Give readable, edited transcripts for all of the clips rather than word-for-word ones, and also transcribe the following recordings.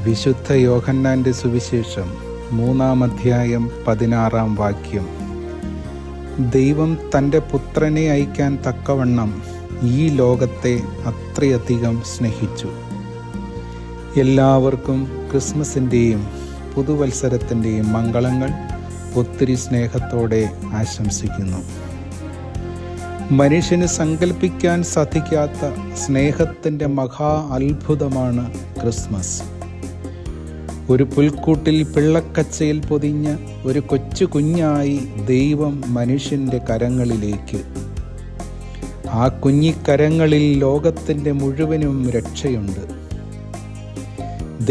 വിശുദ്ധ യോഹന്നാൻ്റെ സുവിശേഷം 3-ാം അധ്യായം 16-ാം വാക്യം. ദൈവം തൻ്റെ പുത്രനെ അയക്കാൻ തക്കവണ്ണം ഈ ലോകത്തെ അത്രയധികം സ്നേഹിച്ചു. എല്ലാവർക്കും ക്രിസ്മസിൻ്റെയും പുതുവത്സരത്തിൻ്റെയും മംഗളങ്ങൾ ഒത്തിരി സ്നേഹത്തോടെ ആശംസിക്കുന്നു. മനുഷ്യന് സങ്കല്പിക്കാൻ സാധിക്കാത്ത സ്നേഹത്തിൻ്റെ മഹാ അത്ഭുതമാണ് ക്രിസ്മസ്. ഒരു പുൽക്കൂട്ടിൽ പിള്ളക്കച്ചയിൽ പൊതിഞ്ഞ ഒരു കൊച്ചു കുഞ്ഞായി ദൈവം മനുഷ്യൻ്റെ കരങ്ങളിലേക്ക്. ആ കുഞ്ഞിക്കരങ്ങളിൽ ലോകത്തിൻ്റെ മുഴുവനും രക്ഷയുണ്ട്.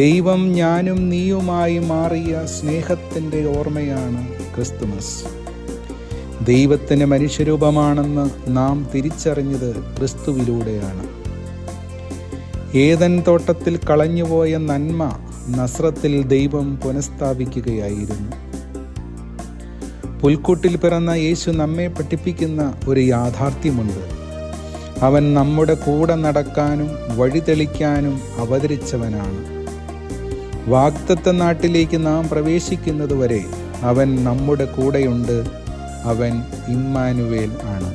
ദൈവം ഞാനും നീയുമായി മാറിയ സ്നേഹത്തിൻ്റെ ഓർമ്മയാണ് ക്രിസ്തുമസ്. ദൈവത്തിന് മനുഷ്യരൂപമാണെന്ന് നാം തിരിച്ചറിഞ്ഞത് ക്രിസ്തുവിലൂടെയാണ്. ഏദൻ തോട്ടത്തിൽ കളഞ്ഞുപോയ നന്മ നസ്രത്തിൽ ദൈവം പുനഃസ്ഥാപിക്കുകയായിരുന്നു. പുൽക്കൂട്ടിൽ പിറന്ന യേശു നമ്മെ പഠിപ്പിക്കുന്ന ഒരു യാഥാർത്ഥ്യമുണ്ട്. അവൻ നമ്മുടെ കൂടെ നടക്കാനും വഴിതെളിക്കാനും അവതരിച്ചവനാണ്. വാഗ്ദത്ത നാട്ടിലേക്ക് നാം പ്രവേശിക്കുന്നതുവരെ അവൻ നമ്മുടെ കൂടെയുണ്ട്. അവൻ ഇമ്മാനുവേൽ ആണ്.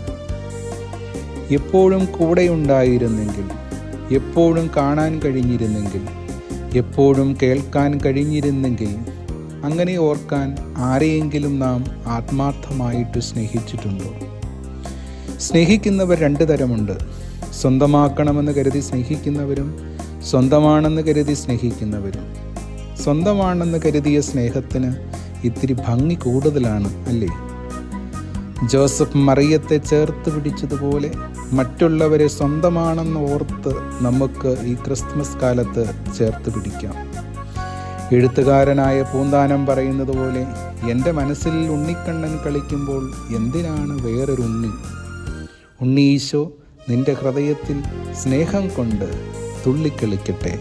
എപ്പോഴും കൂടെയുണ്ടായിരുന്നെങ്കിൽ, എപ്പോഴും കാണാൻ കഴിഞ്ഞിരുന്നെങ്കിൽ, എപ്പോഴും കേൾക്കാൻ കഴിഞ്ഞിരുന്നെങ്കിൽ, അങ്ങനെ ഓർക്കാൻ ആരെയെങ്കിലും നാം ആത്മാർത്ഥമായിട്ട് സ്നേഹിച്ചിട്ടുണ്ടോ? സ്നേഹിക്കുന്നവർ 2 തരമുണ്ട്. സ്വന്തമാക്കണമെന്ന് കരുതി സ്നേഹിക്കുന്നവരും സ്വന്തമാണെന്ന് കരുതി സ്നേഹിക്കുന്നവരും. സ്വന്തമാണെന്ന് കരുതിയ സ്നേഹത്തിന് ഇത്തിരി ഭംഗി കൂടുതലാണ്, അല്ലേ? ജോസഫ് മറിയത്തെ ചേർത്ത് പിടിച്ചതുപോലെ മറ്റുള്ളവരെ സ്വന്തമാണെന്ന് ഓർത്ത് നമുക്ക് ഈ ക്രിസ്മസ് കാലത്ത് ചേർത്ത് പിടിക്കാം. എഴുത്തുകാരനായ പൂന്താനം പറയുന്നത് പോലെ, എൻ്റെ മനസ്സിൽ ഉണ്ണിക്കണ്ണൻ കളിക്കുമ്പോൾ എന്തിനാണ് വേറൊരു ഉണ്ണി? ഉണ്ണി ഈശോ നിൻ്റെ ഹൃദയത്തിൽ സ്നേഹം കൊണ്ട് തുള്ളിക്കളിക്കട്ടെ.